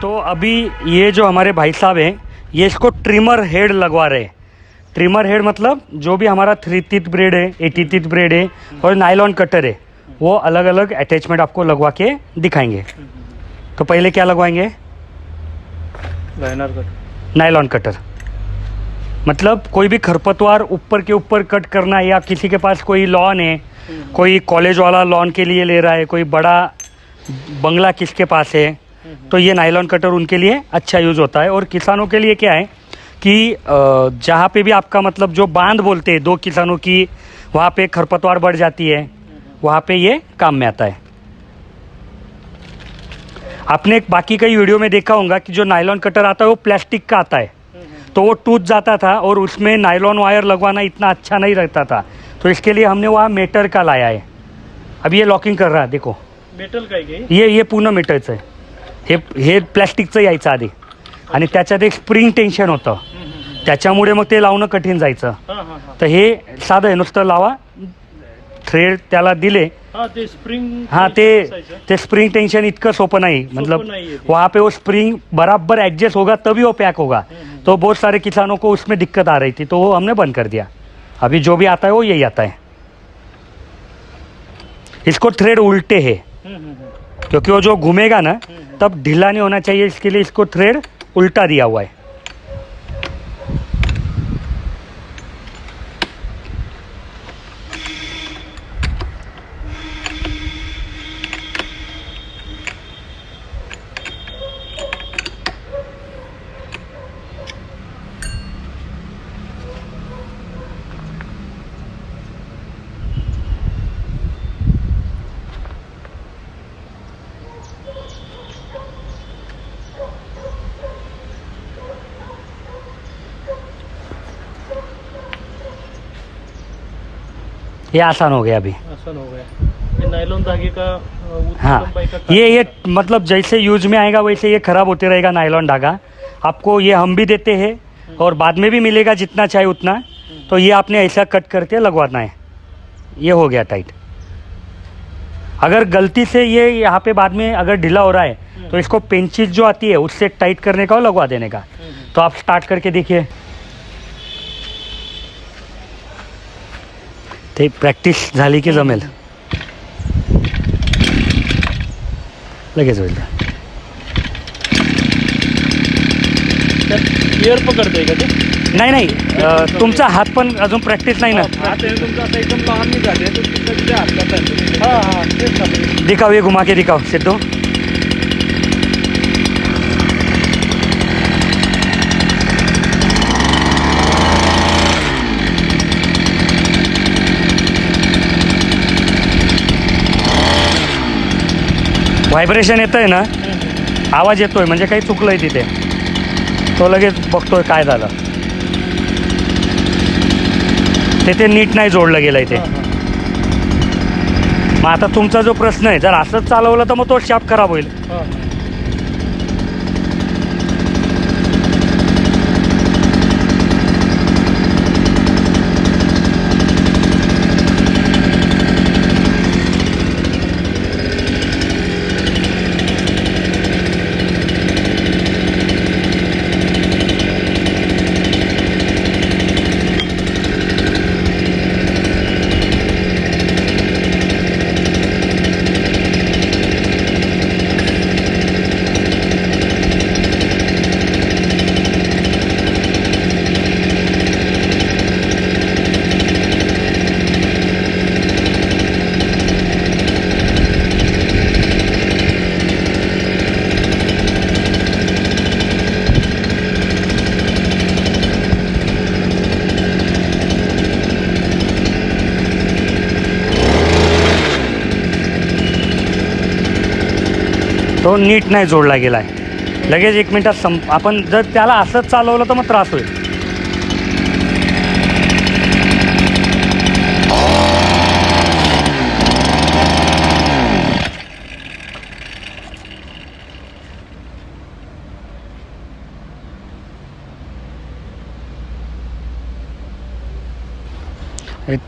तो अभी ये जो हमारे भाई साहब हैं ये इसको ट्रिमर हेड लगवा रहे हैं। ट्रिमर हेड मतलब जो भी हमारा 3 टीथ ब्लेड है, 80 टीथ ब्लेड है और नायलॉन कटर है, वो अलग अलग अटैचमेंट आपको लगवा के दिखाएंगे। तो पहले क्या लगवाएंगे? Nylon cutter. मतलब कोई भी खरपतवार ऊपर के ऊपर कट करना है, या किसी के पास कोई लॉन है, कोई कॉलेज वाला लॉन के लिए ले रहा है, कोई बड़ा बंगला किसके पास है, तो ये नायलॉन कटर उनके लिए अच्छा यूज़ होता है। और किसानों के लिए क्या है कि जहाँ पे भी आपका मतलब जो बांध बोलते हैं 2 किसानों की, वहाँ पे खरपतवार बढ़ जाती है, वहाँ पे ये काम में आता है। आपने बाकी कई वीडियो में देखा होगा कि जो नायलॉन कटर आता है वो प्लास्टिक का आता है, तो वो टूट जाता था और उसमें नायलॉन वायर लगवाना इतना अच्छा नहीं रहता था। तो इसके लिए हमने वहाँ मीटर का लाया है। अभी ये लॉकिंग कर रहा है, देखो मेटल काय ये पूर्ण मीटरचं आहे। हे प्लॅस्टिकचं यायचं आधी, आणि त्याच्यात एक स्प्रिंग टेन्शन होतं, त्याच्यामुळे मग ते लावणं कठीण जायचं। तर हे साधं आहे, नुसतं लावा, थ्रेड त्याला दिले। हाँ ते स्प्रिंग टेंशन इतना सोपं नहीं, मतलब वहाँ पे वो स्प्रिंग बराबर एडजस्ट होगा तभी वो पैक होगा। तो बहुत सारे किसानों को उसमें दिक्कत आ रही थी, तो वो हमने बंद कर दिया। अभी जो भी आता है वो यही आता है। इसको थ्रेड उल्टे है, क्योंकि वो जो घूमेगा ना तब ढीला नहीं होना चाहिए, इसके लिए इसको थ्रेड उल्टा दिया हुआ है। ये आसान हो गया अभी। आसान हो गया। ये नायलॉन धागे का हाँ, ये मतलब जैसे यूज में आएगा वैसे ये खराब होते रहेगा नायलॉन धागा। आपको ये हम भी देते हैं और बाद में भी मिलेगा जितना चाहे उतना। तो ये आपने ऐसा कट करके लगवाना है। ये हो गया टाइट। अगर गलती से ये यहाँ पे बाद में अगर ढीला हो रहा है तो इसको पेंचिस जो आती है उससे टाइट करने का और लगवा देने का। तो आप स्टार्ट करके देखिए। ते प्रॅक्टिस झाली की जमेल, लगेच होईल। एअर पकडतंय का ते? नाही तुमचा हात पण अजून प्रॅक्टिस नाही ना। हात आहे तुमचा आता एकदम लहान नाही झाले तर तिथे हात करतात। हां तेच ना। दिखाओ, ये घुमा के दिखाओ सिद्धू। व्हायब्रेशन येतंय ना, आवाज येतोय म्हणजे काही चुकलंय तिथे, तो लगेच बघतोय काय झालं। ते नीट नाही जोडलं गेलं इथे। मग आता तुमचा जो प्रश्न आहे, जर असंच चालवलं तर मग तो शाफ्ट खराब होईल। तो नीट नाही जोडला गेला आहे। लगेच 1 मिनिटात आपण जर त्याला असंच चालवलं तर मग त्रास होईल।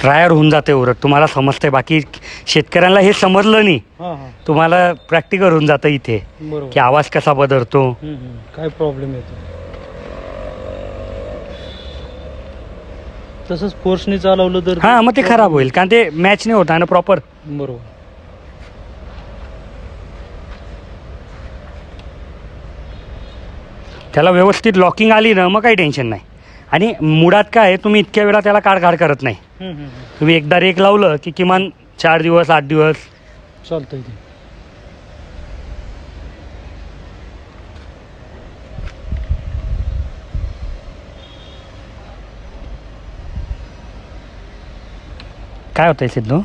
ड्रायर होऊन जाते उलट, तुम्हाला समजते। बाकी शेतकऱ्यांना हे समजलं नाही. हां हां तुम्हाला प्रॅक्टिकल होऊन जातं इथे बरोबर. की आवाज कसा बदलतो. काय प्रॉब्लेम येतो. तसंच फोर्सने चालवलं तर हां मग ते खराब होईल कारण ते मॅच नाही होत आहे ना प्रॉपर. बरोबर. त्याला व्यवस्थित लॉकिंग आली ना मग काही टेन्शन नाही. आणि मुळात काय आहे, तुम्ही इतक्या वेळा त्याला काढ करत नाही. तुम्ही एकदा रेक लावलं की किमान 4 दिवस 8 दिवस चालतंय ते. काय होतंय सिद्धू.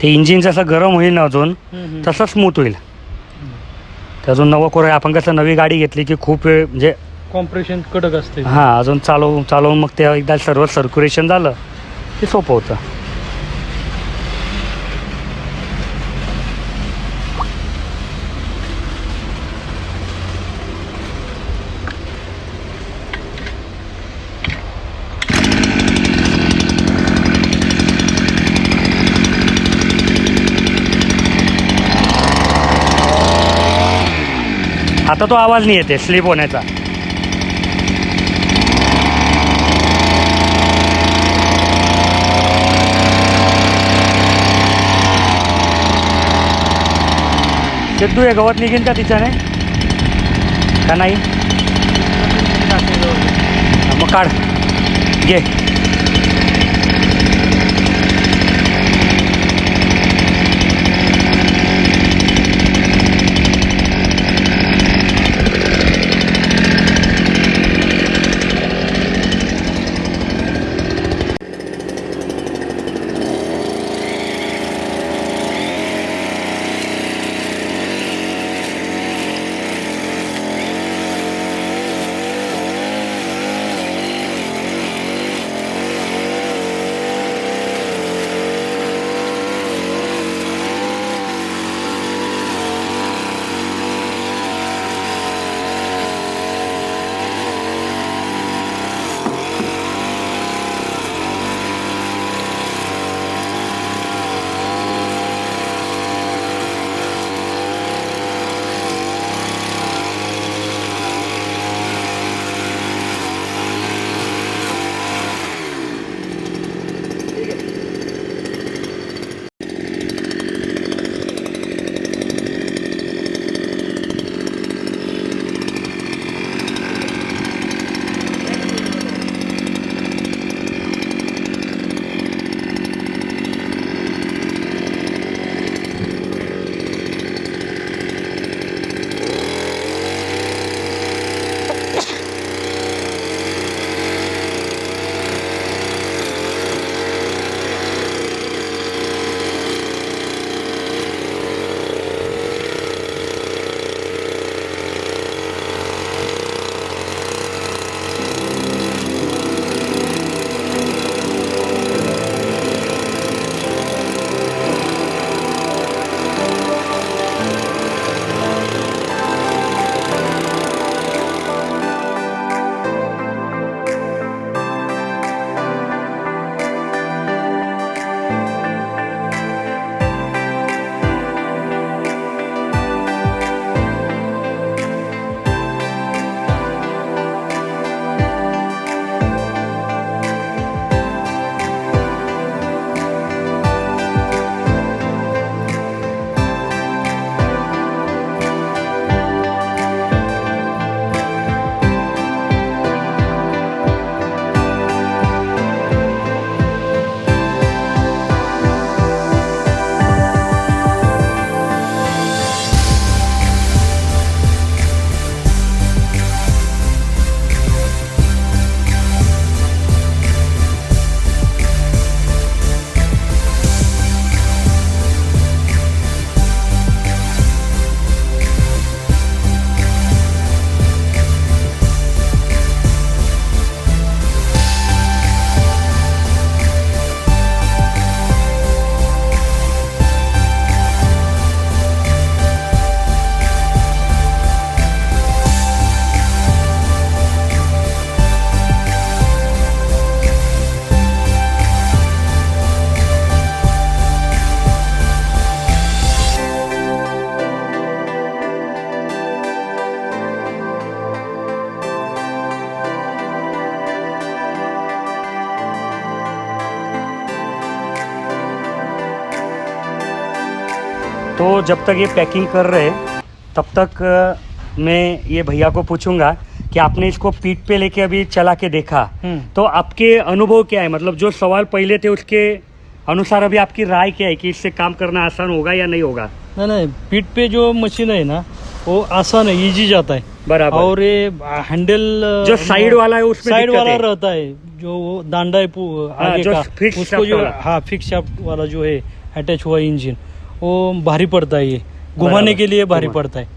ते इंजिन जसं गरम होईल ना अजून तसं स्मूथ होईल. ते अजून नवं कोर आपण कसं नवी गाडी घेतली की खूप वेळ म्हणजे कॉम्प्रेशन कडक असते. हां अजून चालवून मग ते एकदा सर्व सर्क्युलेशन झालं की सोपं होतं. आता तो आवाज नाही येते स्लिप होण्याचा. सिद्धू हे गवत निघेल का तिच्याने का नाही. मग काढ घे. तो जब तक ये पैकिंग कर रहे हैं तब तक मैं ये भैया को पूछूंगा कि आपने इसको पीठ पे लेके अभी चला के देखा, तो आपके अनुभव क्या है? मतलब जो सवाल पहले थे उसके अनुसार अभी आपकी राय क्या है कि इससे काम करना आसान होगा या नहीं होगा? नहीं, पीठ पे जो मशीन है ना वो आसान है, इजी जाता है बराबर। और ये हैंडल जो साइड वाला है उसमें साइड दिक्कत वाला है। रहता है, जो वो दांडा है आगे जो का, fixed उसको shaft जो वाला। हाँ फिक्स शाफ्ट वाला जो है अटैच हुआ इंजन, वो भारी पड़ता है, ये घुमाने बराबर। के लिए भारी पड़ता है।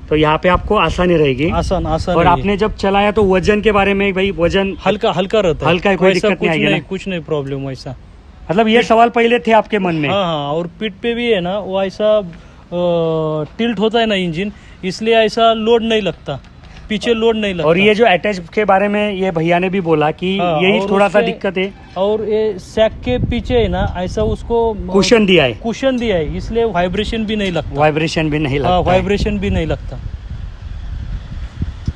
तो यहाँ पे आपको आसानी रहेगी। आसान आसान और है ये। आपने जब चलाया तो वजन के बारे में भाई, वजन हल्का हल्का रहता है, हल्का है, कोई वैसा दिक्कत नहीं कुछ आएगी ना? कुछ नहीं प्रॉब्लम वैसा। मतलब ये सवाल पहले थे आपके मन में? हाँ, और पीठ पे भी है ना वो ऐसा टिल्ट होता है ना इंजन, इसलिए ऐसा लोड नहीं लगता, पीछे लोड नहीं लगता। और ये जो अटैच के बारे में ये भैया ने भी बोला कि हाँ, यही और थोड़ा सा उससे- दिक्कत है। और ये सैक के पीछे है ना ऐसा उसको कुशन दिया है, कुशन दिया है, इसलिए वाइब्रेशन भी नहीं लगता। वाइब्रेशन भी नहीं लगता है। वाइब्रेशन भी नहीं लगता।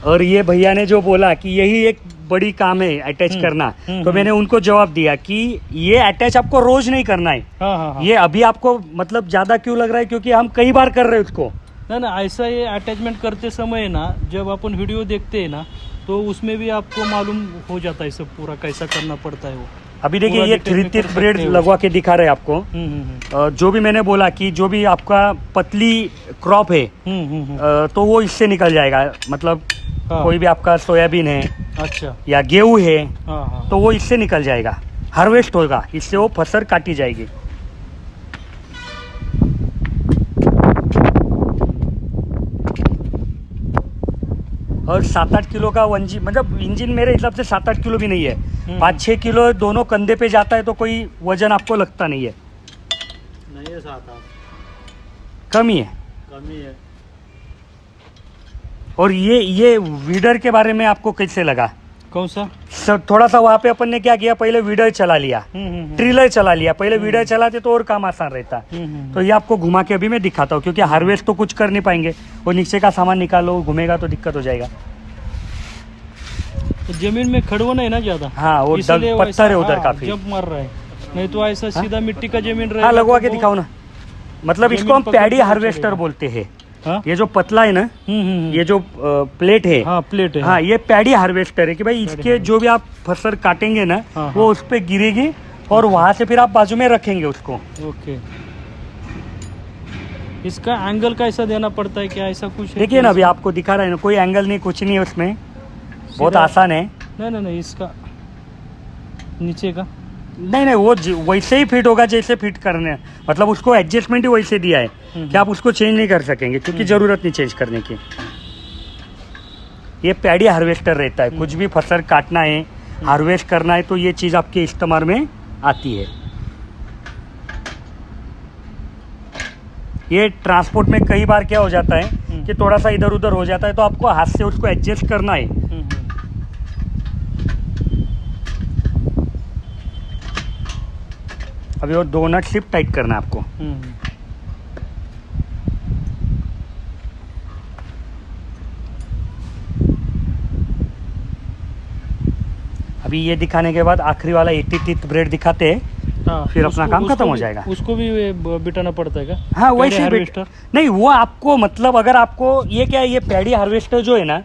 और ये भैया ने जो बोला कि यही एक बड़ी काम है अटैच करना, तो मैंने उनको जवाब दिया कि ये अटैच आपको रोज नहीं करना है। हाँ। ये अभी आपको मतलब ज्यादा क्यों लग रहा है? क्योंकि हम कई बार कर रहे हैं उसको। ना ऐसा ये अटैचमेंट करते समय ना, जब अपन वीडियो देखते हैं ना तो उसमें भी आपको मालूम हो जाता है सब पूरा कैसा करना पड़ता है वो। अभी देखिए पूरा ये डिटेल में 3 कर ब्रेड सकते हो। लगवा के दिखा रहे हैं आपको। जो भी मैंने बोला कि जो भी आपका पतली क्रॉप है तो वो इससे निकल जाएगा। मतलब हाँ। कोई भी आपका सोयाबीन है अच्छा। या गेहूं है हाँ। तो वो इससे निकल जाएगा, हार्वेस्ट होगा, इससे वो फसल काटी जाएगी। और 7-8 किलो का वंजी, मतलब इंजन मेरे हिसाब से 7-8 किलो भी नहीं है, 5-6 किलो दोनों कंधे पे जाता है, तो कोई वजन आपको लगता नहीं है। नहीं है 7-8, कम ही है। कमी है। और ये वीडर के बारे में आपको कैसे लगा? कौन सा? सब थोड़ा सा वहाँ पे अपन ने क्या किया, पहले वीडर चला लिया, ट्रिलर चला लिया। पहले वीडर चलाते तो और काम आसान रहता। तो ये आपको घुमा के अभी मैं दिखाता हूँ, क्योंकि हार्वेस्ट तो कुछ कर नहीं पाएंगे, वो नीचे का सामान निकालो, घूमेगा तो दिक्कत हो जाएगा। तो जमीन में खड़वा नहीं ना ज्यादा। हाँ, वो इसीलिए पत्थर है वैसा- उधर हाँ, काफी। जंप मार रहा है, नहीं तो ऐसा सीधा मिट्टी का जमीन रहेगा। हाँ, लगवा तो के वो- दिखाओ ना। मतलब जमीन इसको हम पकड़ पैडी के हार्वेस्टर चलेगा। बोलते हैं। हाँ? ये जो पतला है ना, ये जो प्लेट है, हाँ प्लेट है। हाँ, ये पैडी हार्वेस्टर है कि भाई इसके जो भी आप फसल काटेंगे ना, हाँ, वो उस पे गिरेगी और वहां से फिर आप बाजू में रखेंगे उसको। ओके। इसका एंगल कैसा देना पड़ता है, क्या ऐसा कुछ है? देखिए ना, अभी आपको दिखा रहा है ना, कोई एंगल नहीं, कुछ नहीं है उसमें, बहुत सीधा- आसान है। नहीं, इसका नीचे का नहीं, वो वैसे ही फिट होगा जैसे फिट करने, मतलब उसको एडजस्टमेंट ही वैसे दिया है कि आप उसको चेंज नहीं कर सकेंगे, क्योंकि जरूरत नहीं चेंज करने की। ये पैडी हार्वेस्टर रहता है, कुछ भी फसल काटना है, हार्वेस्ट करना है, तो ये चीज़ आपके इस्तेमाल में आती है। ये ट्रांसपोर्ट में कई बार क्या हो जाता है कि थोड़ा सा इधर उधर हो जाता है, तो आपको हाथ से उसको एडजस्ट करना है। अभी वो 2 नट सिर्फ टाइट करना है आपको। अभी ये दिखाने के बाद आखिरी वाला 80th ब्रेड दिखाते हैं, हाँ, फिर अपना काम खत्म हो भी- जाएगा। उसको भी बिठाना पड़ता है क्या? हाँ, वैसे ही हार्वेस्टर। नहीं, वो आपको मतलब अगर आपको ये क्या है, ये पैडी हार्वेस्टर जो है ना,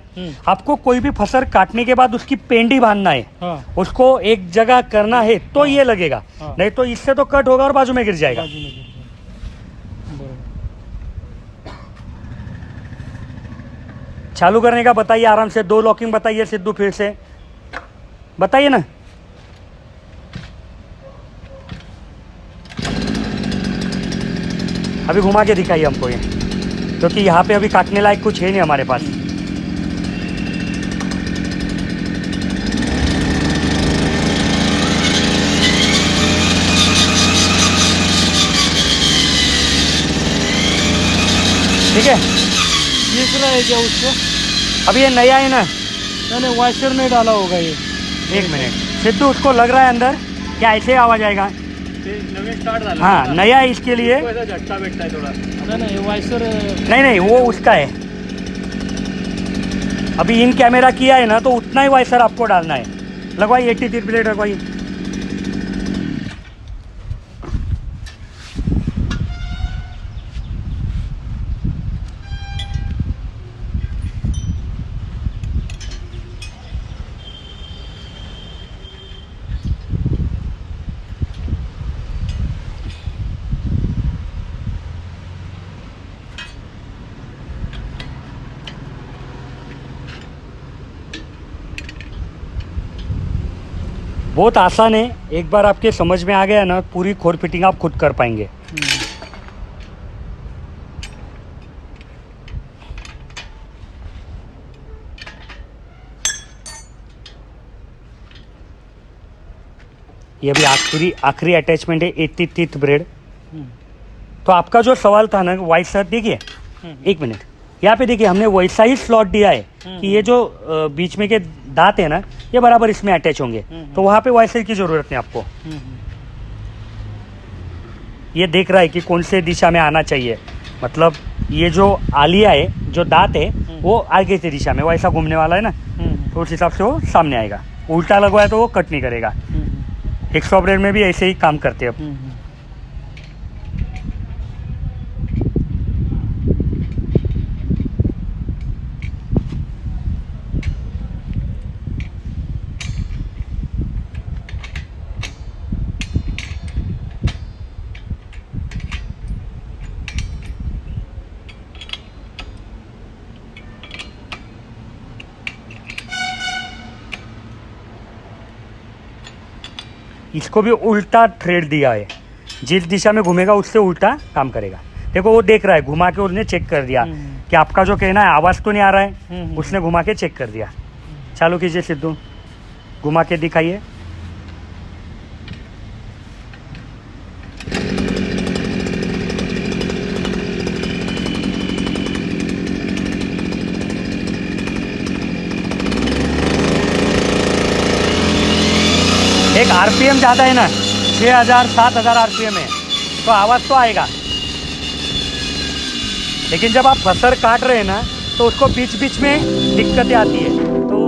आपको कोई भी फसल काटने के बाद उसकी पेंडी बांधना है, हाँ, उसको एक जगह करना है, तो ये लगेगा। हाँ। नहीं तो इससे तो कट होगा और बाजू में गिर जाएगा। बाजू में गिर जाएगा। बरोबर। चालू करने का बताइए आराम से, 2 लॉकिंग बताइए सिद्धू, फिर से बताइए ना। अभी घुमा के दिखाइए हमको ये, क्योंकि यहाँ पे अभी काटने लायक कुछ है नहीं हमारे पास। ठीक है, तीसरा है क्या उसको? अभी ये नया है ना। नहीं, वॉशर नहीं डाला होगा ये। 1 मिनट सिद्धू, उसको लग रहा है अंदर क्या ऐसे आवाज आएगा? नवीन स्टार्ट झाला। हाँ, नया है इसके लिए। झटका भेटता है थोड़ा। नहीं, वॉशर नहीं, वो उसका है। अभी इन कैमरा किया है ना, तो उतना ही वाइसर आपको डालना है। लगवाइए 80 प्लेट लगवाइए। बहुत आसान है, एक बार आपके समझ में आ गया ना पूरी खोर फिटिंग आप खुद कर पाएंगे। ये भी आखिरी अटैचमेंट है 83 ब्रेड। तो आपका जो सवाल था ना वाइट सर, देखिए एक मिनट, यहाँ पे देखिए हमने वैसा ही स्लॉट दिया है कि ये जो बीच में के दांत है ना ये बराबर इसमें अटैच होंगे, तो वहाँ पे वाइसर की जरूरत नहीं आपको। ये देख रहा है कि कौन से दिशा में आना चाहिए, मतलब ये जो आलिया है जो दांत है वो आगे की दिशा में वैसा घूमने वाला है ना, तो उस हिसाब से वो सामने आएगा। उल्टा लगवाया तो वो कट नहीं करेगा। 100 ब्रेड में भी ऐसे ही काम करते हैं। इसको भी उल्टा थ्रेड दिया है, जिस दिशा में घूमेगा उससे उल्टा काम करेगा। देखो वो देख रहा है, घुमा के उसने चेक कर दिया कि आपका जो कहना है आवाज़ तो नहीं आ रहा है, उसने घुमा के चेक कर दिया। चालू कीजिए सिद्धू, घुमा के दिखाइए। एक आरपीएम ज़्यादा है ना, 6000 7000 आरपीएम है, तो आवाज़ तो आएगा। लेकिन जब आप फसर काट रहे हैं ना तो उसको बीच बीच में दिक्कतें आती है, तो